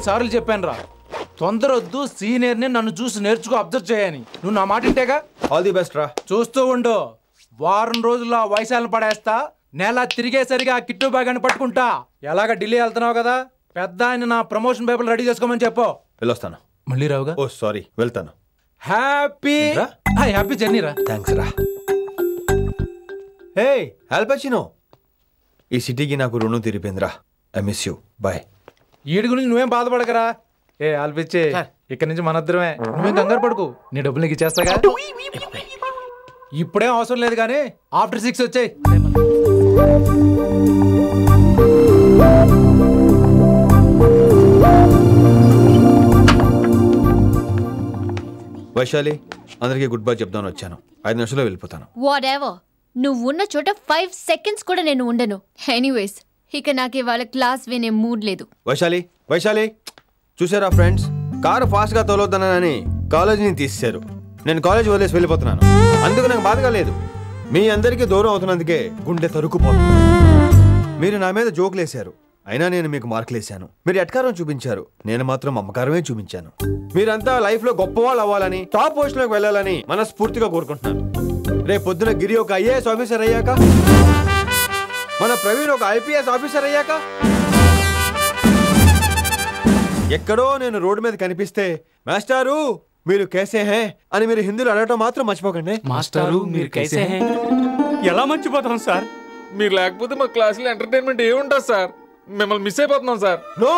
సార్లు చెప్పాను రా, తొందరొద్దు, సీనియర్ని నన్ను చూసి నేర్చుకో, అబ్జర్వ్ చేయని. నువ్వు నా మాట ఇంటేగా? ఆల్ ది బెస్ట్ రా. చూస్తూ ఉండు, వారం రోజుల్లో ఆ వయసాలను పడేస్తా. నెల తిరిగేసరిగా ఆ కిట్టు బ్యాగ్ పట్టుకుంటా. ఎలాగ ఢిల్లీ వెళ్తున్నావు కదా, పెద్ద ఆయన నా ప్రమోషన్ పేపర్లు రెడీ చేసుకోమని చెప్పు. వెళ్ళొస్తాను. మళ్ళీ రావుగా? ఓ సారీ, వెళ్తాను. హ్యాపీ జర్నీ రా. థ్యాంక్స్ రా. హే ఆల్ పచినో, ఈ సిటీకి నాకు రుణం తీరిపోయిందిరా. I miss you. Bye. ED గురించి నువ్వేం బాధపడకరా. ఏ ఆల్పిచ్చే, ఇక్కడ నుంచి మనద్దరమే, నువ్వేం కంగారు పడుకు, నీ డబ్బులు నీకు ఇచ్చేస్తాగా. ఇప్పుడేం అవసరం లేదు కానీ ఆఫ్టర్ 6 వచ్చాయి. వైశాలి, అందరికీ గుడ్ బై చెప్దామని వచ్చాను. 5 నిమిషాల్లో వెళ్ళిపోతాను. వాటెవర్, నువ్వు ఉన్న చోట 5 seconds కూడా నేను ఉండను. ఎనీవేస్, ఇక నాకు ఇవాళ క్లాస్ వినే మూడ్ లేదు. వైశాలి చూసారా ఫ్రెండ్స్, కారు ఫాస్ట్గా తోలొద్దనని కాలేజీని తీసేశారు. నేను కాలేజీ వదిలేసి వెళ్ళిపోతున్నాను. అందుకు నాకు బాధగా లేదు. మీ అందరికీ దూరం అవుతున్నందుకే గుండె తరుక్కుపోతుంది. మీరు నా మీద జోకులు వేశారు, అయినా నేను మీకు మార్కులు వేశాను. మీరు ఎట్కారం చూపించారు, నేను మాత్రం అమ్మకారమే చూపించాను. మీరంతా లైఫ్ లో గొప్ప వాళ్ళు అవ్వాలని, టాప్ పొజిషన్ లోకి వెళ్ళాలని మనస్ఫూర్తిగా కోరుకుంటున్నాను. రేపు పొద్దున గిరి ఒక IAS ఆఫీసర్ అయ్యాక, మన ప్రవీణ్ ఒక IPS ఆఫీసర్ అయ్యాక, ఎక్కడో నేను రోడ్డు మీద కనిపిస్తే మాస్టారు మీరు కేసే హే అని మీరు హిందీలో అడగటం మాత్రం మర్చిపోకండి. మాస్టారు మీరు కైసే హే? ఎలా మర్చిపోతాం సార్, మీరు లేకపోతే మా క్లాసులో ఎంటర్టైన్మెంట్ ఏముంటుంది సార్, మిమ్మల్ని మిస్ అయిపోతున్నాం సార్. నో,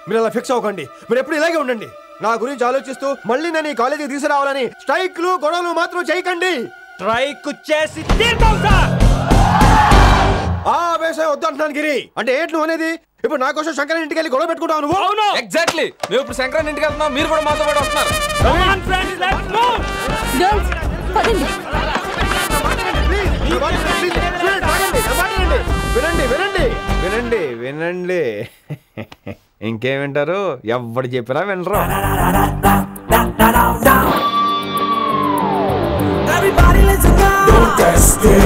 మీరు అలా ఫిక్స్ అవ్వకండి. మీరు ఎప్పుడు ఇలాగే ఉండండి. నా గురించి ఆలోచిస్తూ మళ్ళీ నేను ఈ కాలేజీకి తీసుకురావాలని స్ట్రైక్లు గొడవలు మాత్రం చేయకండి. స్ట్రైక్ చేసి తీరుతాం సార్. ఆ ఆవేశం వద్దు అంటున్నాను గిరి. అంటే ఏంటి నువ్వు అనేది? ఇప్పుడు నా కోసం శంకరన్ ఇంటికి వెళ్ళి గొడవ పెట్టుకుంటావు నువ్వు? అవును, ఎగ్జాక్ట్లీ. మేము ఇప్పుడు శంకరన్ ఇంటికి వెళ్తున్నాం, మీరు కూడా మాతో పాటు వస్తున్నారు. వినండి వినండి వినండి వినండి. ఇంకేం వింటారు? ఎవరు చెప్పినా వినరు. Everybody let's go. Don't test it.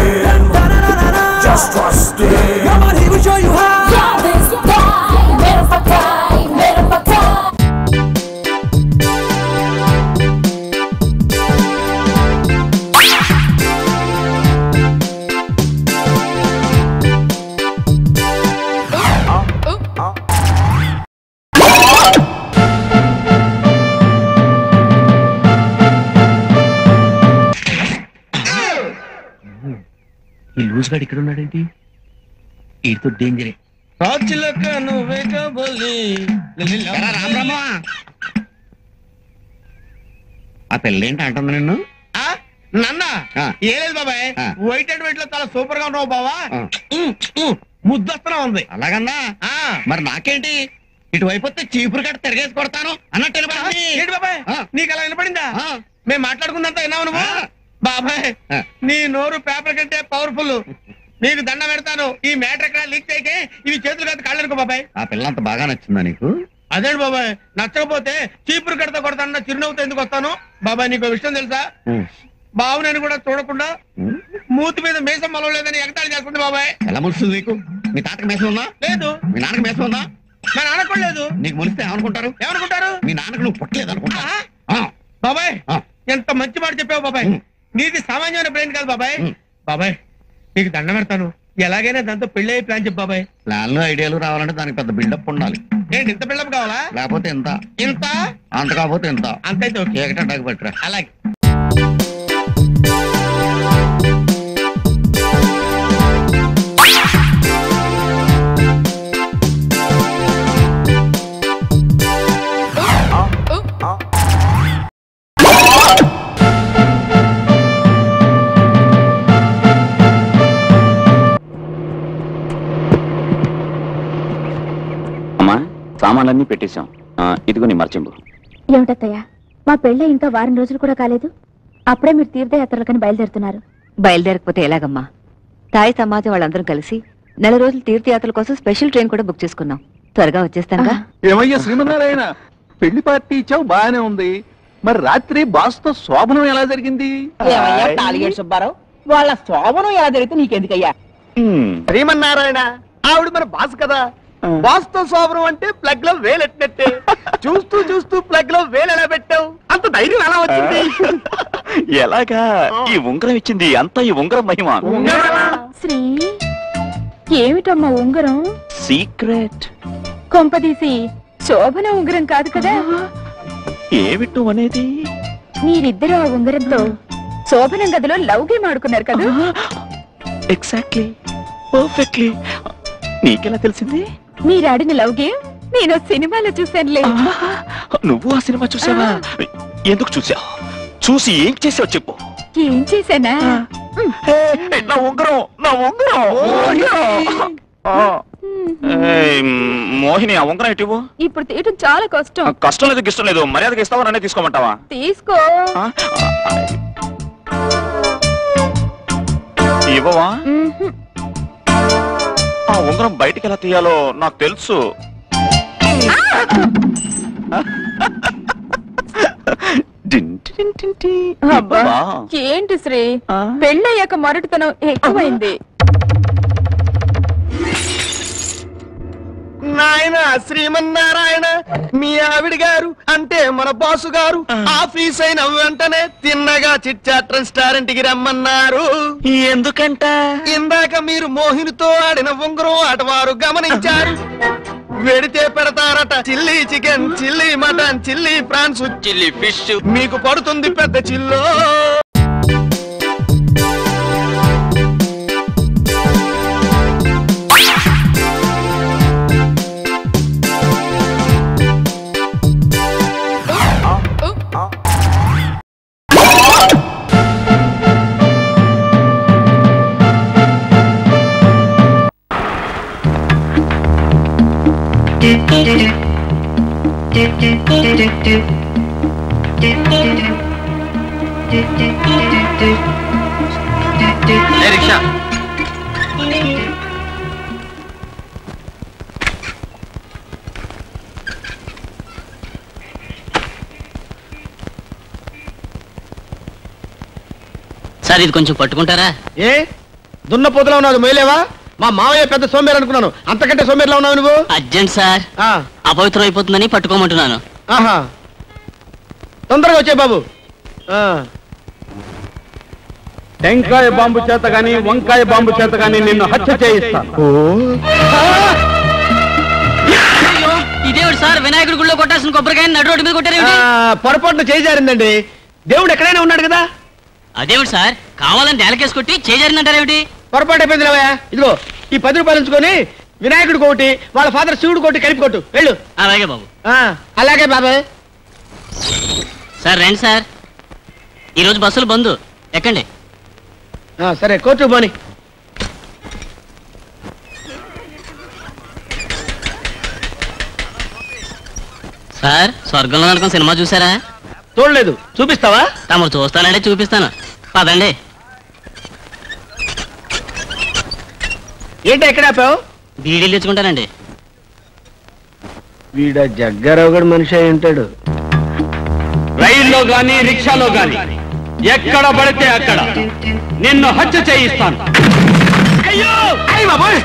Just trust it. Come on, he will show you how. Yeah, this guy, mera pakai, mera pakai. ఈ లూజ్ గాడు ఇక్కడ ఉన్నాడేంటి? ఈతో డేంజరే. ఆ పెళ్ళేంటి అంటుంది నిన్ను? నన్నా ఏ లేదు బాబాయ్, వైట్ అండ్ వైట్ లో చాలా సూపర్ గా ఉన్నావు బావా, ముద్దొస్తున్నా ఉంది. అలాగన్నా? మరి నాకేంటి, ఇటువైపు వస్తే చీపురు గట్ట తిరగేసి కొడతాను అన్నట్టు ఏంటి బాబాయ్, నీకు అలా వినపడిందా? మేము మాట్లాడుకుందంతా విన్నావు నువ్వు? బాబాయ్ నీ నోరు పేపర్ కంటే పవర్ఫుల్. నీకు దండ పెడతాను, ఈ మ్యాటర్ ఎక్కడ లీక్ చేయకే, ఇవి చేతులు కాదు కాళ్ళు అనుకో బాబాయ్. ఆ పిల్ల అంత బాగా నచ్చిందా నీకు? అదేంటి బాబాయ్, నచ్చకపోతే చీపురు కడతా కొడతాను, చిరునవ్వుతో ఎందుకు వస్తాను? బాబాయ్ నీకు విషయం తెలుసా, బాబు నేను కూడా చూడకుండా మూతి మీద మీసం మలవలేదని ఎగతాళి చేస్తుంది బాబాయ్. ఎలా ములుస్తుంది నీకు? మీ తాతకి మీసం ఉందా? లేదు. మీ నాన్నకి మీసం ఉందా? మా నాన్నకు కూడా లేదు. నీకు ములిస్తే ఏమనుకుంటారు? ఏమనుకుంటారు? మీ నాన్నకు నువ్వు పుట్టలేదు అనుకుంటా. బాబాయ్ ఎంత మంచి మాట చెప్పావు బాబాయ్. నీది సామాన్యమైన బ్రెయిన్ కాదు బాబాయ్. బాబాయ్ నీకు దండ పెడతాను, ఎలాగైనా దాంతో పెళ్లి అయ్యే ప్లాన్ చెప్పు బాబాయ్. ప్లాన్లు ఐడియాలు రావాలంటే దానికి పెద్ద బిల్డప్ ఉండాలి. ఏంటి ఇంత బిల్డప్ కావాలా? లేకపోతే ఎంత, ఇంత అంత కాకపోతే ఎంత, అంతైతే ఓకే. ఏకటాకు పట్టురా. అలాగే. సామాన్లన్నీ పెట్టేశాం. ఇదిగో నీ మర్చింపు. ఏమిటత్తయ్యా, మా పెళ్ళి ఇంకా వారం రోజులు కూడా కాలేదు, అప్పుడే మీరు తీర్థయాత్రలకని బయలుదేరుతున్నారు. బయలుదేరకపోతే ఎలాగమ్మా? తాయి సమాజం వాళ్ళందరం కలిసి 4 రోజులు తీర్థయాత్రల కోసం స్పెషల్ ట్రైన్ కూడా బుక్ చేసుకున్నాం. త్వరగా వచ్చేస్తానుగా. ఏమయ్యా శ్రీమన్నారాయణ, పెళ్లి పార్టీ ఇచ్చావు బాగానే ఉంది, మరి రాత్రి బాస్తో శోభనం ఎలా జరిగింది? సుబ్బారావు, వాళ్ళ శోభనం ఎలా జరిగితే నీకెందుకయ్యా? శ్రీమన్నారాయణ, ఆవిడ మన బాస్ కదా, వాస్తవ శోభనం అంటే ప్లగ్ లో వేలెట్టినట్టే. చూస్తూ చూస్తూ ప్లగ్ లో వేలు ఎలా పెట్టావు? అంత ధైర్యం ఎలా వచ్చింది? ఎలాగా? ఈ ఉంగరం ఇచ్చింది అంతా ఈ ఉంగరం మహిమ. శ్రీ, ఏమిటమ్మా ఉంగరం? సీక్రెట్. కొంపదీసి శోభన ఉంగరం కాదు కదా? ఏమిటో అనేది? మీరిద్దరూ ఆ ఉంగరంతో శోభనం గదిలో లవ్ గేమ్ ఆడుకున్నారు కదా? Exactly, perfectly. నీకెలా తెలిసింది? మీరు ఆడిన లవ్ గేమ్ నేను సినిమాలో చూశానులే. నువ్వు ఆ సినిమా చూసావా? ఎందుకు చూసావు? చూసి ఏం చేసావు చెప్పు. ఏం చేశానా? నా ఉంగరం, నా ఉంగరం. మోహిని, ఆ ఉంగరం ఇటు. ఇప్పుడు తీయటం చాలా కష్టం. కష్టం లేదు, ఇష్టం లేదు. మర్యాదగా ఇస్తావా, నన్నే తీసుకోమంటావా? తీసుకో. ఇవ్వవా? ఆ ఉంగరం బయటికి ఎలా తీయాలో నాకు తెలుసు. ఏంటి శ్రీ, పెళ్ళయ్యాక మొరటుతనం ఎక్కువైంది. నాయన శ్రీమన్నారాయణ, మీ ఆవిడ గారు అంటే మన బాసు గారు ఆఫీస్ అయిన వెంటనే తిన్నగా చిట్చాట్ రెస్టారెంట్ కి రమ్మన్నారు. ఎందుకంట? ఇందాక మీరు మోహినితో ఆడిన ఉంగరం ఆటవారు గమనించారు. వెడితే పెడతారట chilli chicken, chilli mutton, chilli prawns, chilli fish. మీకు పడుతుంది పెద్ద చిల్లో. రిక్షా సార్, ఇది కొంచెం పట్టుకుంటారా? ఏ దున్నపోతులా ఉన్నావు, మొయ్యలేవా? మా మావయ్య పెద్ద సోమేరు అనుకున్నాను, అంతకంటే సోమేరులా ఉన్నావు నువ్వు. అర్జెంట్ సార్, అపవిత్రం అయిపోతుందని పట్టుకోమంటున్నాను. ఆహా, తొందరగా వచ్చే బాబు. టెంకాయ బాంబు చేత గాని వంకాయ బాంబు చేత గాని నిన్ను హత్య చేయిస్తాను. ఇదేవిడు సార్, వినాయకుడి గుళ్ళో కొట్టాల్సిన కొబ్బరికాయ నడు రోడ్డు మీద కొట్టారు. పొరపాటున చేజారిందండి. దేవుడు ఎక్కడైనా ఉన్నాడు కదా. అదేవిడు సార్, కావాలని నేలకేసి కొట్టి చేజారిందంటారేమిటి? పొరపాటు అయిపోయింది రావయ్యా. ఇదిగో ఈ 10 రూపాయలు ఉంచుకొని వినాయకుడి కోటి, వాళ్ళ ఫాదర్ శివుడు కోటి కలిపి కొట్టు, వెళ్ళు. అలాగే బాబు. అలాగే బాబాయ్. సార్ రండి సార్, ఈరోజు బస్సులు బంద్, ఎక్కండి. సరే, కోర్టు పోని. సార్, స్వర్గంలో నరకం సినిమా చూసారా? చూడలేదు, చూపిస్తావా? తమరు చూస్తానంటే చూపిస్తాను, పదండి. ఏంటి ఎక్కడ ఆపావు? బీడీలు తెచ్చుకుంటానండి. వీడ జగ్గారావు గడు మనిషి అయి ఉంటాడు. రైల్లో గాని రిక్షాలో గాని ఎక్కడ పడితే అక్కడ నిన్ను హత్య చేయిస్తాను. అయ్యో అయ్య బాబోయ్,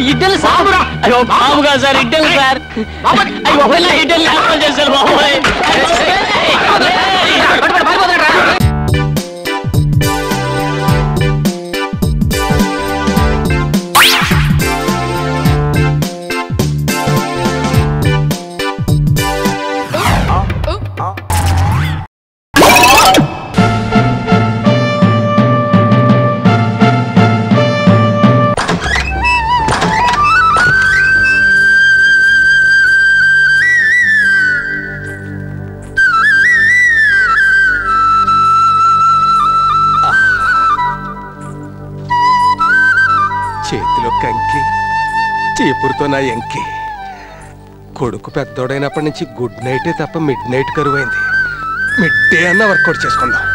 ఇడ్డలు సార్. అయ్యో బాబుగా సార్, ఇడ్డలు సార్. ఇడ్డలు చేశారు బాబోయ్. చేతిలో కంకి, చీపురుతో నా ఎంకి. కొడుకు పెద్దోడైనప్పటి నుంచి గుడ్ నైటే తప్ప మిడ్ నైట్ కరువైంది. మిడ్ డే అన్న వర్కౌట్ చేసుకుందాం.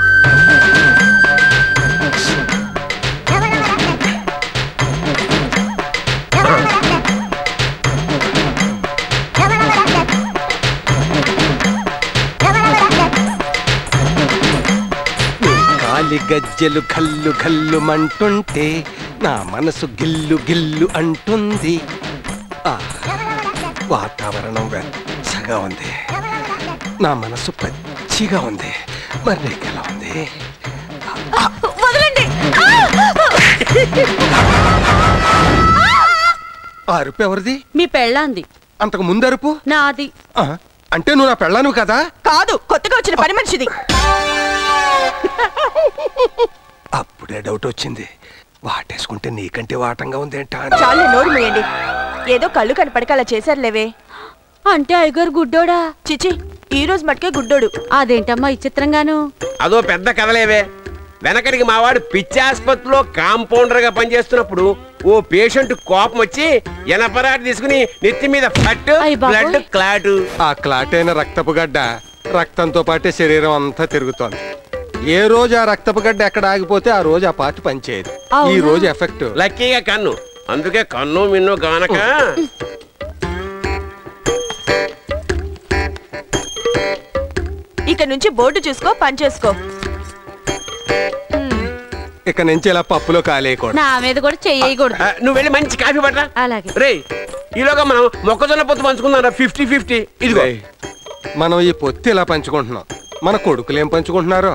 గాలి గజ్జెలు కల్లు కల్లు మంటుంటే నా మనసు గిల్లు గిల్లు అంటుంది. వాతావరణం వెచ్చగా ఉంది, నా మనసు పచ్చిగా ఉంది. మరి నీకెలా ఉంది? అరుపు ఎవరిది? మీ పెళ్ళాంది. అంతకు ముందు అరుపు నాది. అంటే నువ్వు నా పెళ్ళాను కదా? కాదు, కొత్తగా వచ్చిన పని మనిషిది. అప్పుడే డౌట్ వచ్చింది, వాటేసుకుంటే నీకంటే వాటంగా ఉందేంటా? చాలే, నోరు మూయండి. ఏదో కళ్ళు కనపడక అలా చేశారులేవే. అంటే అయ్యగారు గుడ్డోడా? చిచి, ఈ రోజు మటుకే గుడ్డోడు. అదేంటమ్మా విచిత్రంగాను? అదో పెద్ద కథలేవే. వెనకడికి మావాడు పిచ్చి ఆసుపత్రిలో కాంపౌండర్ గా పనిచేస్తున్నప్పుడు ఓ పేషెంట్ కోపం వచ్చి ఎనపరాటి తీసుకుని నెత్తి మీద ఫట్టు బ్లడ్ క్లాట్. ఆ క్లాట్ అయిన రక్తపు గడ్డ రక్తంతో పాటే శరీరం అంతా తిరుగుతోంది. ఏ రోజు ఆ రక్తపు గడ్డ ఎక్కడ ఆగిపోతే ఆ రోజు ఆ పార్టీ పనిచేయదు. ఈ రోజు ఎఫెక్ట్ లక్కీగా కన్ను, అందుకే కన్ను మిన్ను గానక. ఇక నుంచి బోర్డు చూసుకో, పని చేసుకో. ఇక నుంచి ఇలా పప్పులో కాలేయకూడదు. నా మీద కూడా చెయ్యకూడదు. నువ్వు వెళ్ళి మంచి కాఫీ పట్టరా. అలాగే. రే, ఈలోగా మనం మొక్కజొన్న పొత్తు పంచుకుందాం. 50-50. ఇదిగో మనం ఈ పొత్తి ఇలా పంచుకుంటున్నాం, మన కొడుకులు ఏం పంచుకుంటున్నారో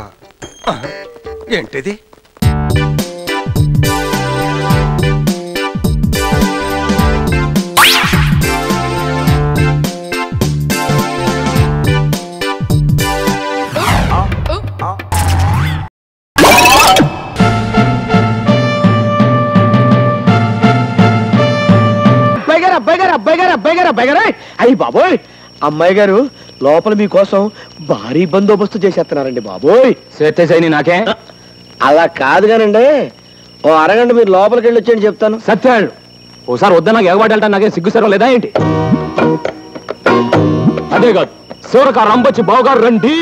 ఏంటిది? అయ్యి బాబోయ్, అమ్మాయి గారు లోపల మీకోసం భారీ బందోబస్తు చేసేస్తున్నారండి బాబోయ్. సత్యసేని నాకే అలా కాదు కానండి, ఓ అరగంట మీరు లోపలికి వెళ్ళి వచ్చేయండి చెప్తాను. సత్యాలు ఓసారి వద్దా నాకు ఎగబాటి వెళ్తాను, నాకేం సిగ్గుసరం లేదా ఏంటి? అదే కాదు, సూరక రంబొచ్చి బావగారు రండి.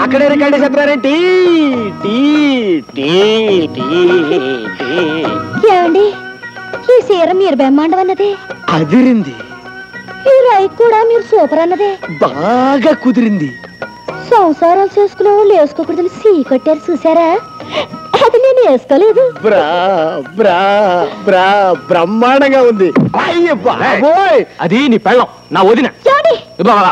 అక్కడే రికార్డు చెప్తారేంటి? ఏమండి, ఈ సీర మీరు బ్రహ్మాండం అన్నదే అదిరింది, ఈ రై కూడా మీరు సూపర్ అన్నదే బాగా కుదిరింది. సంసారాలు చేసుకునే వాళ్ళు వేసుకోకూడదు సీకొట్టారు చూసారా? అది నేను వేసుకోలేదు. బ్రహ్మాండంగా ఉంది. అది నీ పెళ్ళం, నా వదిన.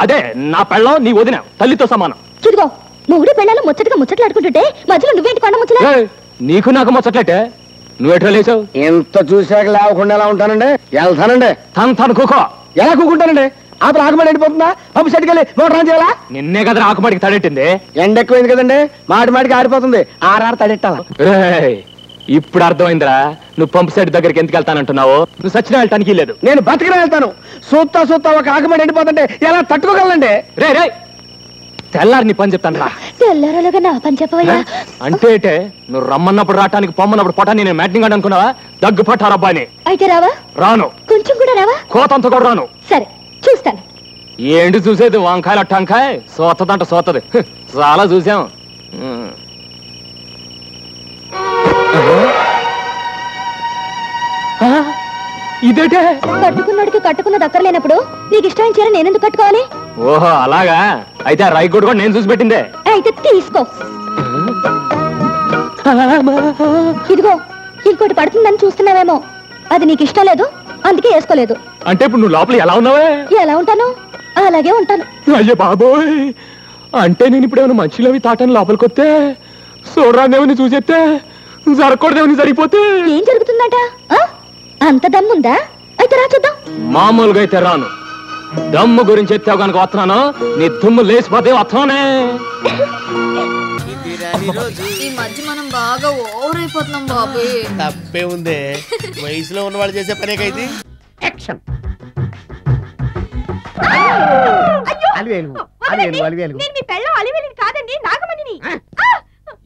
అదే నా పెళ్ళం, నీ వదిన, తల్లితో సమానం. చూడుకో, మూడు పెళ్ళాలు ముచ్చటగా ముచ్చట్లాడుకుంటుంటే మధ్యలో నువ్వేంటి కొండ ముచ్చట? నీకు నాకు ముచ్చట్లయితే నువ్వెట్లా లేచావు? ఎంత చూశాక లేవకుండా ఎలా ఉంటానండి? వెళ్తానండి. తను కూకో. ఎలా కూకుంటానండి? ఆపల ఆకుమడి ఎండిపోతుందా? పంపు సెట్కెళ్ళి మోటార్ ఆన్ చేయాలా? నిన్నే కదా ఆకుమడికి తడెట్టింది. ఎండ ఎక్కువైంది కదండి, మాటికి ఆరిపోతుంది. ఆరారు తడెట్టాలా? ఇప్పుడు అర్థమైందిరా, నువ్వు పంపు సెట్ దగ్గరికి ఎందుకు వెళ్తానంటున్నావు? నువ్వు సచిన వెళ్ళటానికి లేదు. నేను బతికిన వెళ్తాను. సూత్తా ఒక ఆకుమడి ఎండిపోతుంటే ఎలా తట్టుకోగలండి? రే తెల్లారి నీ పని చెప్తాను రా. తెల్లారలుగా నా పని చెప్పవయ్యా. అంటే నువ్వు రమ్మన్నప్పుడు రావటానికి పొమ్మన్నప్పుడు పొటాన్ని నేను మ్యాటింగ్ అని అనుకున్నావా? దగ్గు పట్టారబ్బాని. అయితే రావా? రాను. కొంచెం కూడా రావా? కోతంత కూడా రాను. సరే చూస్తాను. ఏంటి చూసేది? వంకాయల టంకాయ సోతదంట సోతది. చాలా చూసాం. ఇదేటే? కట్టుకున్నాడికి కట్టుకున్నది అక్కర్లేనప్పుడు నీకు ఇష్టమైన చీర నేనెందుకు కట్టుకోవాలి? ఓహో అలాగా, అయితే ఆ రైగోడు కూడా నేను చూసి పెట్టిందే. అయితే తీసుకో. ఇదిగో, ఇంకోటి పడుతుందని చూస్తున్నావేమో, అది నీకు ఇష్టం లేదు, అందుకే వేసుకోలేదు. అంటే ఇప్పుడు నువ్వు లోపల ఎలా ఉన్నావే? ఎలా ఉంటాను? అలాగే ఉంటాను. అయ్యో బాబోయ్, అంటే నేను ఇప్పుడు ఏమైనా మంచిలోవి తాటాను లోపలికి వస్తే చూడరాదేమని చూసేస్తే జరగకూడదేమని జరిగిపోతే ఏం జరుగుతుందట? అంత దమ్ముందా? అయితే రా చూద్దాం. మామూలుగా అయితే రాను. దమ్ము గురించి ఎత్తావు కనుక వస్తున్నాను, నీ దుమ్ము లేచిపోతే వస్తున్నానే. ఈ మధ్య మనం బాగా ఓవర్ అయిపోతున్నాం బాబు. తప్పే ఉందే, వయసులో ఉన్నవాళ్ళు చేసే పనేకైతే.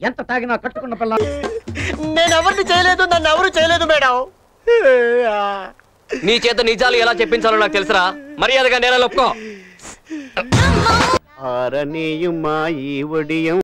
ఎంత తాగినా కట్టుకున్న పిల్ల. నేను ఎవరిని చేయలేదు, నన్ను ఎవరు చేయలేదు మేడం. నీ చేత నిజాలు ఎలా చెప్పించాలో నాకు తెలుసురా. మర్యాదగా నేల ఒప్పుకో. ఆరనీయుమా ఈ ఒడియం